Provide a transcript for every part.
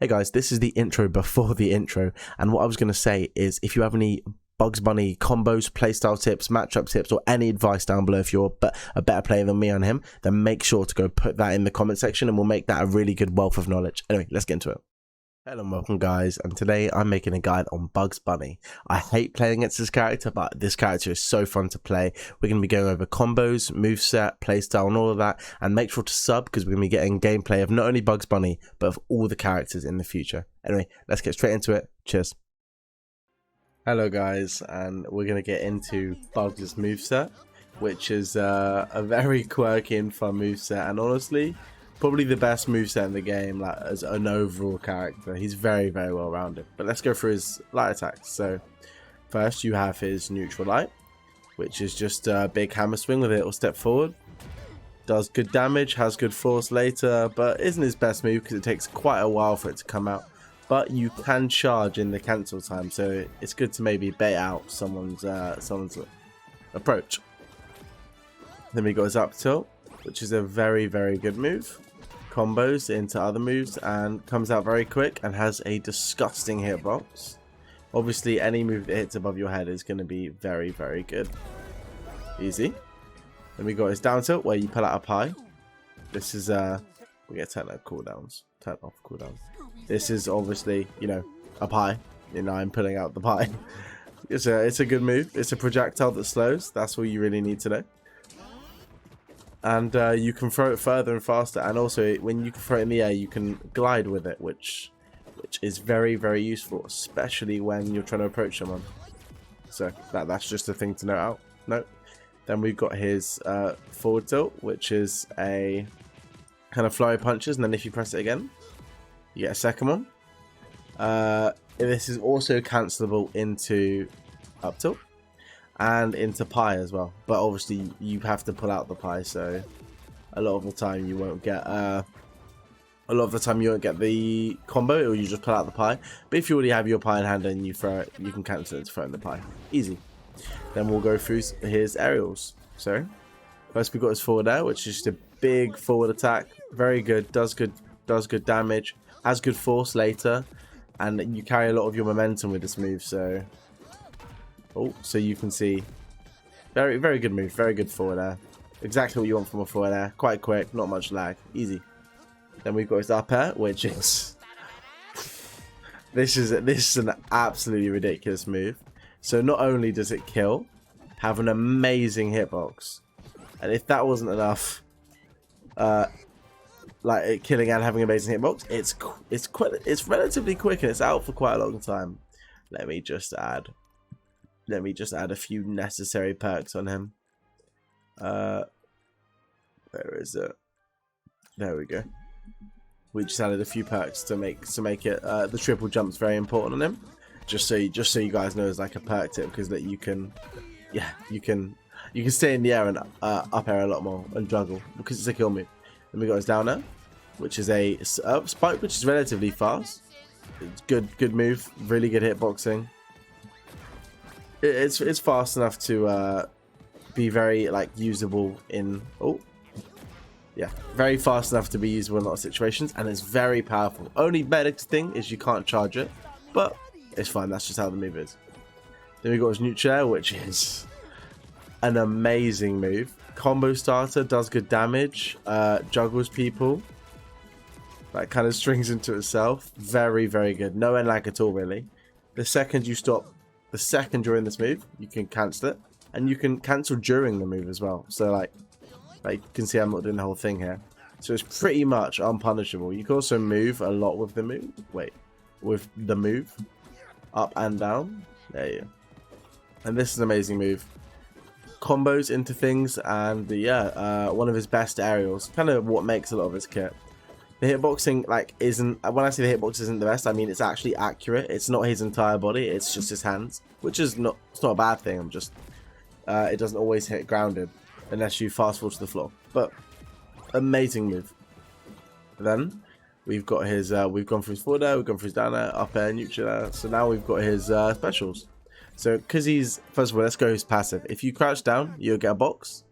Hey guys, this is the intro before the intro, and what I was going to say is if you have any Bugs Bunny combos, playstyle tips, matchup tips, or any advice down below if you're a better player than me on him, then make sure to go put that in the comment section and we'll make that a really good wealth of knowledge. Anyway, let's get into it. Hello and welcome guys, and today I'm making a guide on Bugs Bunny. I hate playing against this character, but this character is so fun to play. We're going to be going over combos, moveset, playstyle and all of that, and make sure to sub because we're going to be getting gameplay of not only Bugs Bunny, but of all the characters in the future. Anyway, let's get straight into it. Cheers. Hello guys, and we're going to get into Bugs' moveset, which is a very quirky and fun moveset, and honestly, probably the best moveset in the game, like as an overall character. He's very, very well rounded. But let's go through his light attacks. So first you have his neutral light, which is just a big hammer swing with a little step forward. Does good damage, has good force later, but isn't his best move because it takes quite a while for it to come out. But you can charge in the cancel time, so it's good to maybe bait out someone's approach. Then we got his up tilt, which is a very, very good move. Combos into other moves and comes out very quick and has a disgusting hitbox. Obviously any move that hits above your head is going to be very, very good. Easy. Then we got his down tilt where you pull out a pie. This is we get turn off cooldowns. Turn off cooldowns. This is obviously, you know, a pie. You know, I'm pulling out the pie. It's a good move. It's a projectile that slows. That's all you really need to know. And you can throw it further and faster, and also when you can throw it in the air you can glide with it, which is very, very useful, especially when you're trying to approach someone. So that's just a thing to note. Then we've got his forward tilt, which is a kind of flurry punches, and then if you press it again you get a second one. This is also cancelable into up tilt and into pie as well, but obviously you have to pull out the pie, so a lot of the time you won't get the combo, or you just pull out the pie. But if you already have your pie in hand and you throw it, you can cancel it to throw in the pie. Easy. Then we'll go through his aerials. So first we got his forward air, which is just a big forward attack, very good, does good damage, has good force later, and you carry a lot of your momentum with this move. So you can see, very, very good move, very good forward air. Exactly what you want from a forward air. Quite quick, not much lag, easy. Then we've got his up air, which is this is an absolutely ridiculous move. So not only does it kill, have an amazing hitbox, and if that wasn't enough, like it killing and having an amazing hitbox, it's relatively quick and it's out for quite a long time. Let me just add a few necessary perks on him. Where is it? There we go. We just added a few perks to make it. The triple jump's very important on him. Just so you guys know, as like a perk tip, because that you can stay in the air and up air a lot more and juggle because it's a kill move. Then we got his down air, which is a spike, which is relatively fast. It's good move, really good hitboxing. It's fast enough to be very usable in very fast enough to be usable in a lot of situations, and it's very powerful. Only bad thing is you can't charge it, but it's fine. That's just how the move is. Then we got his neutral air, which is an amazing move. Combo starter, does good damage, juggles people. That kind of strings into itself. Very, very good. No end lag at all, really. The second you stop. The second you're in this move, you can cancel it, and you can cancel during the move as well. So like you can see, I'm not doing the whole thing here. So it's pretty much unpunishable. You can also move a lot with the move. With the move, up and down. There you go. And this is an amazing move. Combos into things, and one of his best aerials. Kind of what makes a lot of his kit. The hitboxing isn't, when I say the hitbox isn't the best, I mean it's actually accurate. It's not his entire body, it's just his hands, which is not a bad thing. I'm just it doesn't always hit grounded unless you fast forward to the floor. But amazing move. Then we've got his we've gone through his forward air, we've gone through his down air, up air, neutral air. So now we've got his specials. So because he's, first of all, let's go his passive. If you crouch down, you'll get a box,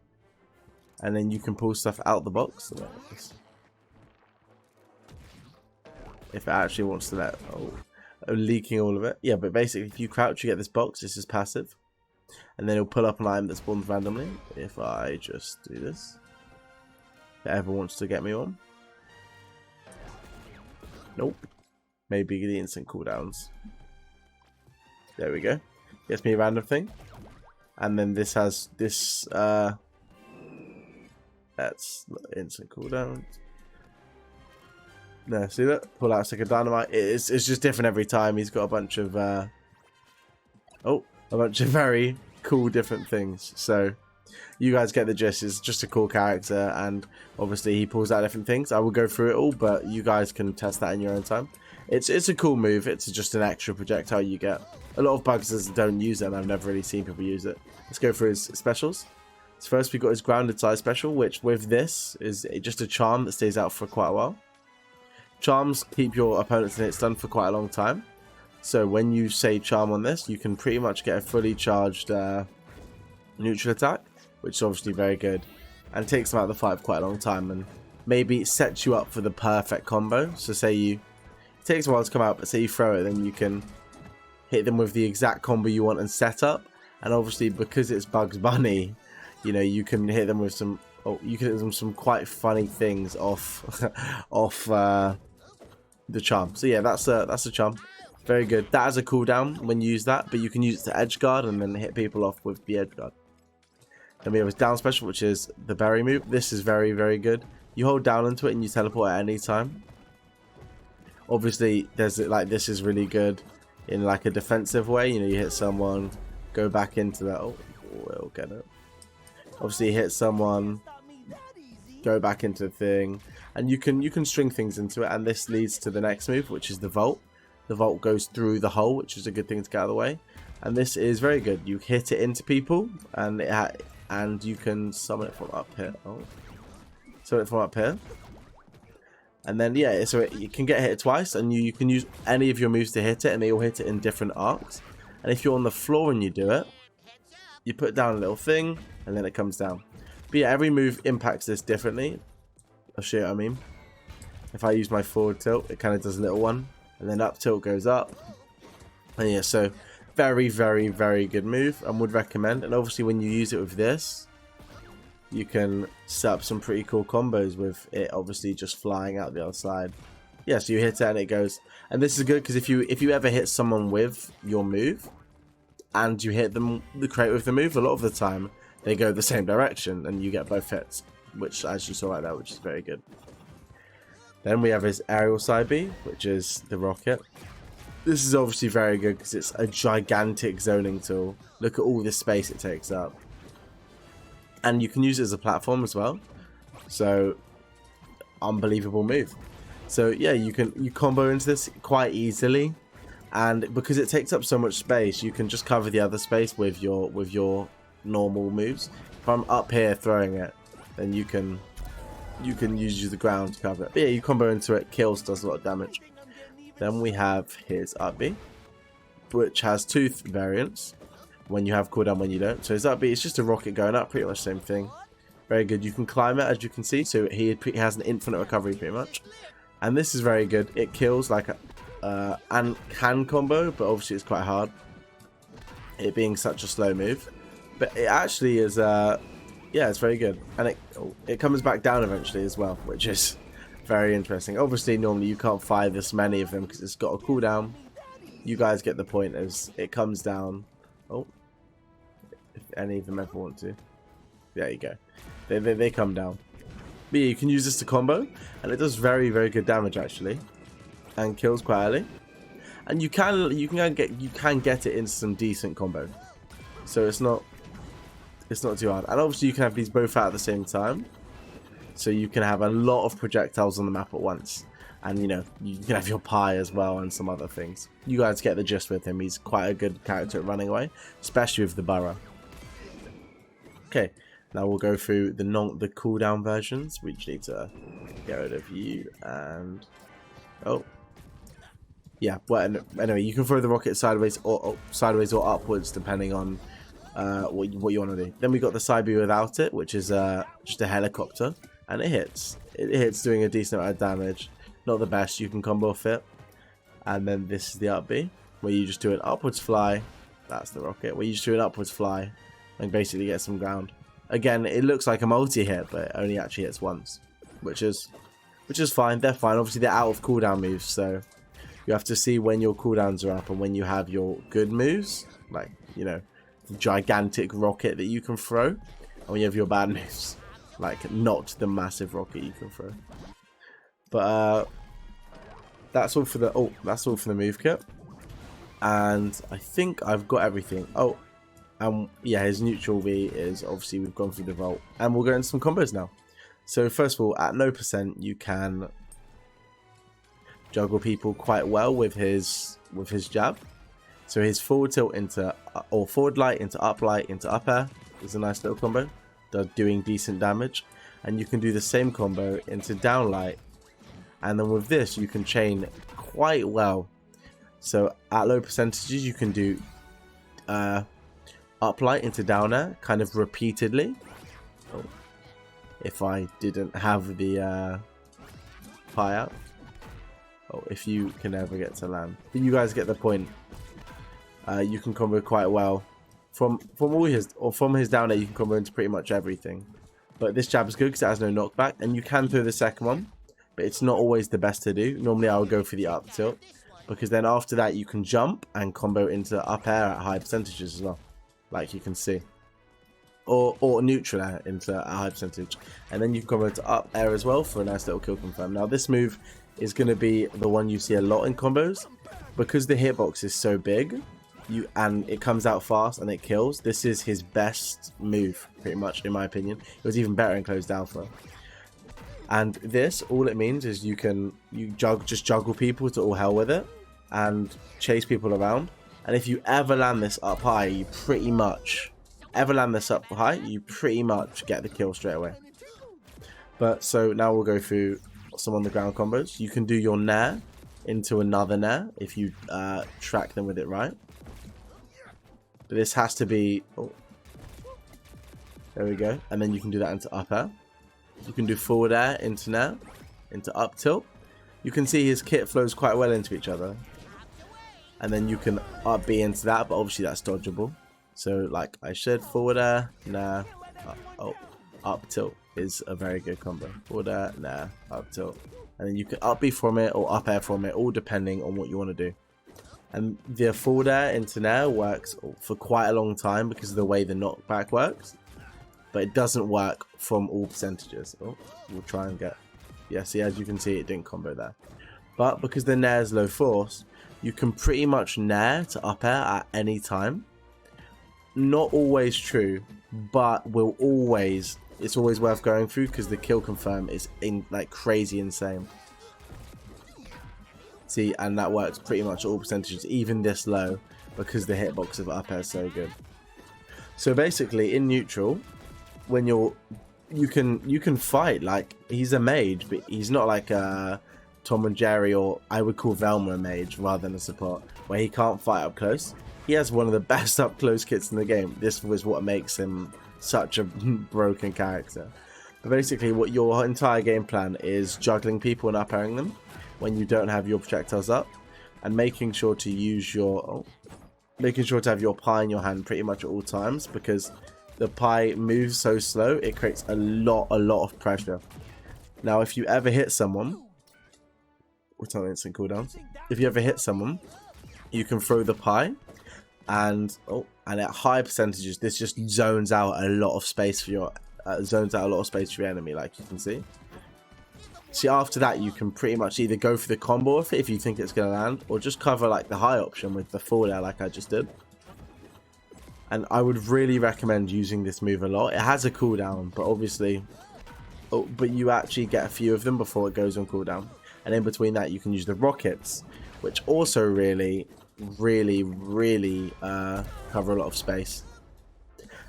and then you can pull stuff out the box. if it actually wants to let... Oh, leaking all of it. Yeah, but basically if you crouch, you get this box. This is passive. And then it'll pull up an item that spawns randomly. If I just do this. If it ever wants to get me on. Nope. Maybe the instant cooldowns. There we go. Gets me a random thing. And then this has this... that's instant cooldown. No, see that? Pull out a stick of dynamite. It's just different every time. He's got a bunch of a bunch of very cool different things. So you guys get the gist. It's just a cool character, and obviously he pulls out different things. I will go through it all, but you guys can test that in your own time. It's a cool move. It's just an extra projectile you get. A lot of buggers don't use it, and I've never really seen people use it. Let's go through his specials. So first we've got his grounded size special, which with this is just a charm that stays out for quite a while. Charms keep your opponents in hit stun for quite a long time. So when you say charm on this, you can pretty much get a fully charged neutral attack, which is obviously very good. And it takes them out of the fight for quite a long time, and maybe sets you up for the perfect combo. So say it takes a while to come out, but say you throw it, then you can hit them with the exact combo you want and set up. And obviously because it's Bugs Bunny, you know, you can hit them with some... Oh, you can hit them some quite funny things off the charm. So yeah, that's a charm. Very good. That has a cooldown when you use that, but you can use it to edge guard and then hit people off with the edge guard. Then we have his down special, which is the berry move. This is very, very good. You hold down into it and you teleport at any time. Obviously, this is really good in like a defensive way. You know, you hit someone, go back into that. Oh, we'll get it. Obviously, you hit someone, go back into the thing, and you can string things into it. And this leads to the next move, which is the vault. The vault goes through the hole, which is a good thing to get out of the way. And this is very good. You hit it into people, and you can summon it from up here. Oh, summon it from up here. And then yeah, so you can get hit twice, and you can use any of your moves to hit it, and they all hit it in different arcs. And if you're on the floor and you do it, you put down a little thing, and then it comes down. But yeah, every move impacts this differently. I'll show you what I mean. If I use my forward tilt, it kind of does a little one, and then up tilt goes up. And yeah, so very, very, very good move, and would recommend. And obviously when you use it with this, you can set up some pretty cool combos with it obviously just flying out the other side. Yeah, so you hit it and it goes. And this is good because if you ever hit someone with your move and you hit them the crate with the move, a lot of the time they go the same direction and you get both hits, which as you saw right there, which is very good. Then we have his aerial side B, which is the rocket. This is obviously very good because it's a gigantic zoning tool. Look at all this space it takes up. And you can use it as a platform as well. So, unbelievable move. So yeah, you combo into this quite easily. And because it takes up so much space, you can just cover the other space with your normal moves. If I'm up here throwing it, then you can use the ground to cover it. But yeah, you combo into it, kills, does a lot of damage. Then we have his up B, which has two variants. When you have cooldown, when you don't. So his up B is just a rocket going up, pretty much the same thing. Very good. You can climb it, as you can see. So he has an infinite recovery, pretty much. And this is very good. It kills like and can combo, but obviously it's quite hard. It being such a slow move, but it actually is. Yeah, it's very good, and it comes back down eventually as well, which is very interesting. Obviously, normally you can't fire this many of them because it's got a cooldown. You guys get the point as it comes down. Oh, if any of them ever want to, there you go. They come down. But yeah, you can use this to combo, and it does very, very good damage actually, and kills quite early. And you can get it into some decent combo, so it's not too hard. And obviously you can have these both out at the same time, so you can have a lot of projectiles on the map at once. And you know, you can have your pie as well and some other things. You guys get the gist with him. He's quite a good character at running away, especially with the burrow. Okay, now we'll go through the cooldown versions. We just need to get rid of you and oh yeah. Well, anyway, you can throw the rocket sideways or upwards depending on what you want to do. Then we got the side B without it, which is just a helicopter, and it hits. It hits doing a decent amount of damage. Not the best. You can combo off it. And then this is the up B, where you just do an upwards fly. That's the rocket, where you just do an upwards fly and basically get some ground. Again, it looks like a multi-hit, but it only actually hits once, which is fine. They're fine. Obviously, they're out of cooldown moves, so you have to see when your cooldowns are up and when you have your good moves, like, you know, the gigantic rocket that you can throw, and when you have your bad moves, like not the massive rocket you can throw. But that's all for the move kit, and I think I've got everything. Oh, yeah, his neutral V is obviously, we've gone through the vault, and we'll go into some combos now. So first of all, at no percent, you can juggle people quite well with his jab. So his forward tilt into, or forward light into up air is a nice little combo, doing decent damage. And you can do the same combo into down light, and then with this you can chain quite well. So at low percentages you can do up light into down air kind of repeatedly. Oh, if I didn't have the pie out. Oh, if you can ever get to land. But you guys get the point. You can combo quite well. From his down air you can combo into pretty much everything. But this jab is good because it has no knockback, and you can throw the second one, but it's not always the best to do. Normally I would go for the up tilt, because then after that you can jump and combo into up air at high percentages as well, like you can see. Or neutral air into a high percentage, and then you can combo into up air as well for a nice little kill confirm. Now this move is going to be the one you see a lot in combos, because the hitbox is so big, and it comes out fast and it kills. This is his best move, pretty much, in my opinion. It was even better in closed alpha. And this, all it means is you just juggle people to all hell with it and chase people around. And if you ever land this up high, you pretty much get the kill straight away. But so now we'll go through some on the ground combos. You can do your nair into another nair if you track them with it right. But this has to be, oh, there we go, and then you can do that into up air. You can do forward air into nair, into up tilt. You can see his kit flows quite well into each other, and then you can up B into that, but obviously that's dodgeable. So like I said, forward air, nair, up tilt is a very good combo. Forward air, nair, up tilt, and then you can up B from it or up air from it, all depending on what you want to do. And the forward air into nair works for quite a long time because of the way the knockback works, but it doesn't work from all percentages. Oh, we'll try and get, yeah, see, as you can see, it didn't combo there. But because the nair is low force, you can pretty much nair to up air at any time. Not always true, but it's always worth going through because the kill confirm is like crazy insane. See, and that works pretty much all percentages, even this low, because the hitbox of up air is so good. So basically, in neutral, when you can fight like he's a mage, but he's not like a Tom and Jerry, or I would call Velma a mage rather than a support, where he can't fight up close. He has one of the best up close kits in the game. This was what makes him such a broken character. But basically, what your entire game plan is juggling people and up airing them when you don't have your projectiles up, and making sure to use making sure to have your pie in your hand pretty much at all times, because the pie moves so slow, it creates a lot of pressure. Now, if you ever hit someone, what's on instant cooldown? If you ever hit someone, you can throw the pie, and at high percentages, this just zones out a lot of space for your enemy, like you can see. See, after that, you can pretty much either go for the combo of it if you think it's going to land, or just cover like the high option with the forward air like I just did. And I would really recommend using this move a lot. It has a cooldown, but obviously, but you actually get a few of them before it goes on cooldown. And in between that, you can use the rockets, which also really cover a lot of space.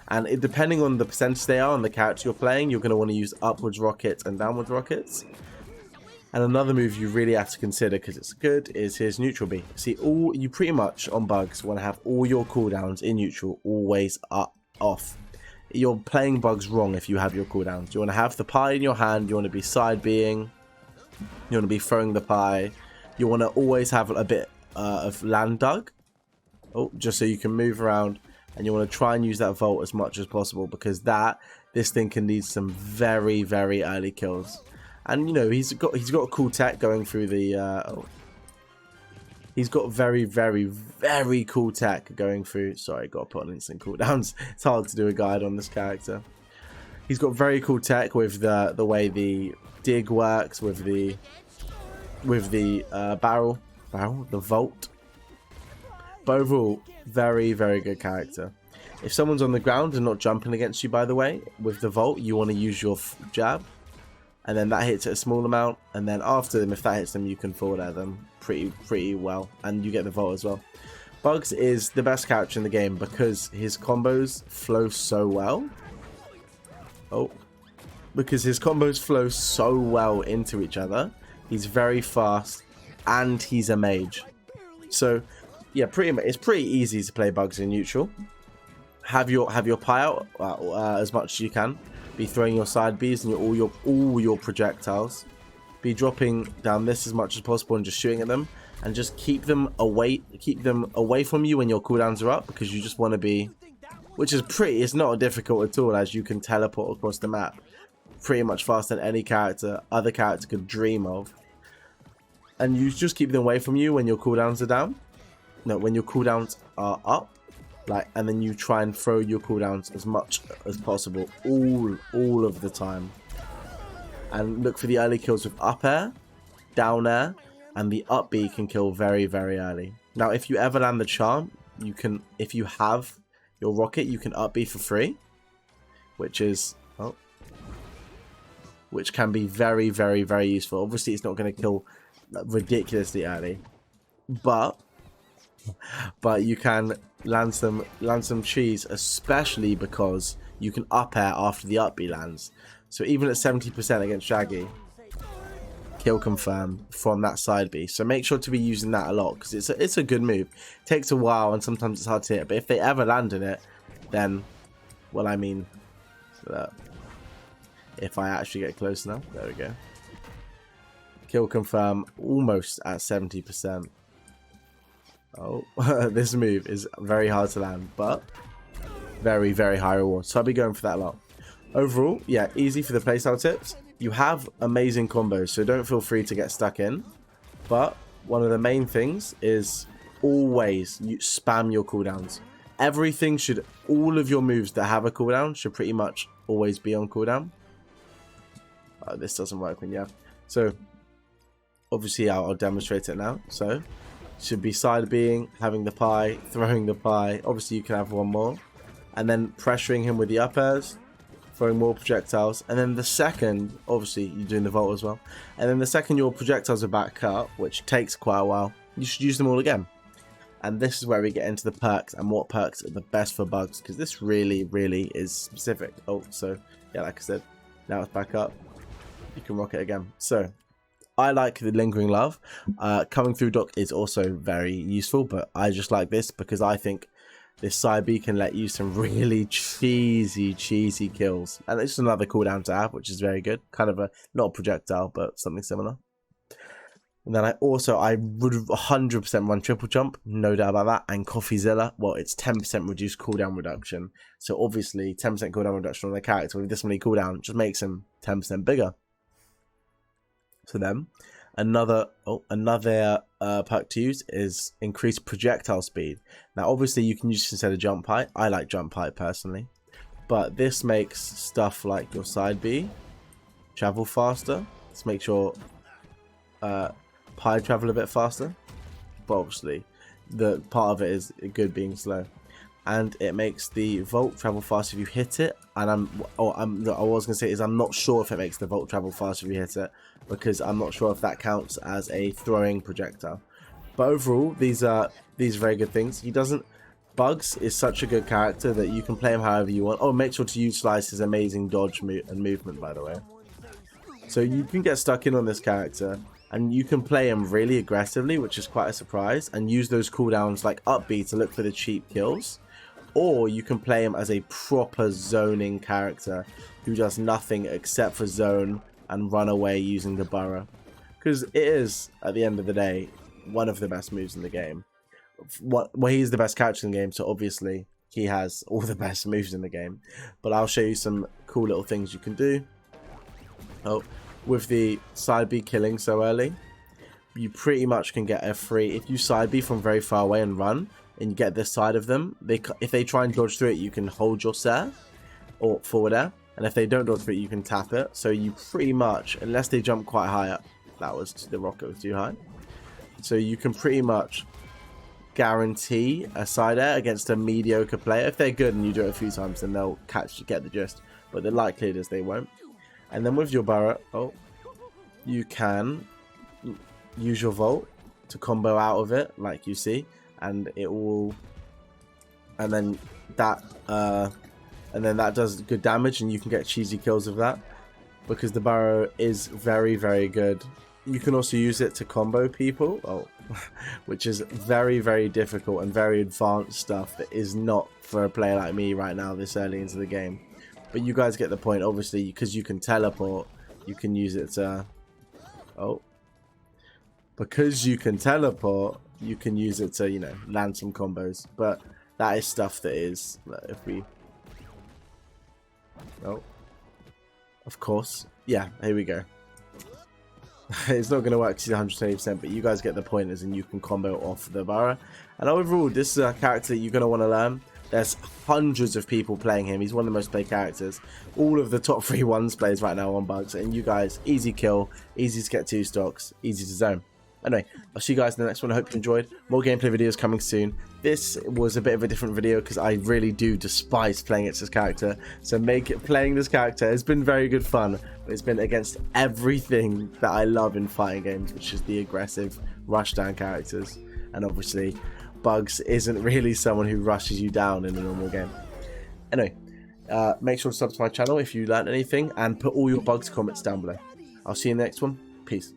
And depending on the percentage they are on the character you're playing, you're going to want to use upwards rockets and downwards rockets. And another move you really have to consider, because it's good, is his neutral B. See, you pretty much on bugs want to have all your cooldowns in neutral always off. You're playing bugs wrong if you have your cooldowns. You want to have the pie in your hand, you want to be side B'ing, you want to be throwing the pie, you want to always have a bit of land dug. Oh, just so you can move around, and you want to try and use that vault as much as possible, because this thing can lead some very, very early kills. And you know, he's got a cool tech going through the he's got very, very, very cool tech going through. Sorry, got to put on instant cooldowns. It's hard to do a guide on this character. He's got very cool tech with the way the dig works, with the the vault. But overall, very, very good character. If someone's on the ground and not jumping against you, by the way, with the vault, you want to use your jab, and then that hits at a small amount, and then after them, if that hits them, you can forward at them pretty well, and you get the vault as well. Bugs is the best character in the game because his combos flow so well. Because his combos flow so well into each other. He's very fast, and he's a mage. So yeah, it's pretty easy to play Bugs in neutral. Have your pie out as much as you can. Be throwing your side Bs and all your projectiles. Be dropping down this as much as possible and just shooting at them, and just keep them away from you when your cooldowns are up, because you just want to be, which is it's not difficult at all, as you can teleport across the map pretty much faster than any other character could dream of. And you just keep them away from you when your cooldowns are down. No, when your cooldowns are up, and then you try and throw your cooldowns as much as possible all of the time. And look for the early kills with up air, down air, and the up B can kill very, very early. Now, if you ever land the charm, you can, if you have your rocket, you can up B for free, which can be very, very, very useful. Obviously, it's not going to kill ridiculously early, but you can land some cheese, especially because you can up air after the up B lands. So even at 70% against Shaggy, kill confirm from that side B. So make sure to be using that a lot, because it's a good move. It takes a while and sometimes it's hard to hit, but if they ever land in it, then, well, I mean, if I actually get close enough, there we go. Kill confirm almost at 70%. Oh, this move is very hard to land, but very, very high reward. So I'll be going for that a lot. Overall, yeah, easy for the playstyle tips. You have amazing combos, so don't feel free to get stuck in. But one of the main things is always you spam your cooldowns. All of your moves that have a cooldown should pretty much always be on cooldown. This doesn't work when you have. So obviously I'll demonstrate it now. So should be side Bing, having the pie, throwing the pie. Obviously you can have one more, and then pressuring him with the up airs, throwing more projectiles, and then the second, obviously you're doing the vault as well, and then the second your projectiles are back up, which takes quite a while, you should use them all again. And this is where we get into the perks and what perks are the best for Bugs, because this really, really is specific. Oh, so yeah, like I said, now it's back up. You can rock it again. So I like the Lingering Love. Coming through Dock is also very useful, but I just like this because I think this side B can let you some really cheesy kills. And it's just another cooldown to have, which is very good. Kind of not a projectile, but something similar. And then I would 100% run triple jump, no doubt about that. And Coffeezilla, well, it's 10% reduced cooldown reduction. So obviously 10% cooldown reduction on the character with this many cooldown just makes him 10% bigger. So then another perk to use is increased projectile speed. Now obviously you can use this instead of jump height. I like jump height personally, but this makes stuff like your side B travel faster. Let's make sure pie travel a bit faster, but obviously the part of it is good being slow. And it makes the vault travel faster if you hit it. And I was going to say is I'm not sure if it makes the vault travel faster if you hit it, because I'm not sure if that counts as a throwing projectile. But overall, these are very good things. Bugs is such a good character that you can play him however you want. Oh, make sure to utilize his amazing dodge and movement, by the way. So you can get stuck in on this character, and you can play him really aggressively, which is quite a surprise, and use those cooldowns like up B to look for the cheap kills. Or you can play him as a proper zoning character who does nothing except for zone and run away using the burrow. because it is, at the end of the day, one of the best moves in the game. Well, he's the best character in the game, so obviously he has all the best moves in the game. But I'll show you some cool little things you can do. Oh, with the side B killing so early, you pretty much can get a free, if you side B from very far away and run, and you get this side of them, if they try and dodge through it, you can hold your set, or forward air, and if they don't dodge through it, you can tap it. So you pretty much, unless they jump quite high up, the rocket was too high, so you can pretty much guarantee a side air against a mediocre player. If they're good and you do it a few times, then they'll get the gist, but the likelihood is they won't. And then with your Burrow, you can use your Volt to combo out of it, like you see, and it will, and then that does good damage, and you can get cheesy kills of that because the Burrow is very, very good. You can also use it to combo people, which is very, very difficult and very advanced stuff that is not for a player like me right now this early into the game. But you guys get the point, obviously, because you can teleport, you can use it to, because you can teleport, you can use it to, you know, land some combos. But that is stuff that is, if we, of course, yeah, here we go. It's not going to work to 120%, but you guys get the point, as in you can combo off the Burrow. And overall, this is a character that you're going to want to learn. There's hundreds of people playing him. He's one of the most played characters. All of the top 3 ones plays right now on Bugs. And you guys, easy kill, easy to get 2 stocks, easy to zone. Anyway, I'll see you guys in the next one. I hope you enjoyed. More gameplay videos coming soon. This was a bit of a different video because I really do despise playing against this character. So playing this character has been very good fun. But it's been against everything that I love in fighting games, which is the aggressive rushdown characters. And obviously, Bugs isn't really someone who rushes you down in a normal game. Anyway, make sure to subscribe to my channel if you learned anything, and put all your Bugs comments down below. I'll see you in the next one. Peace.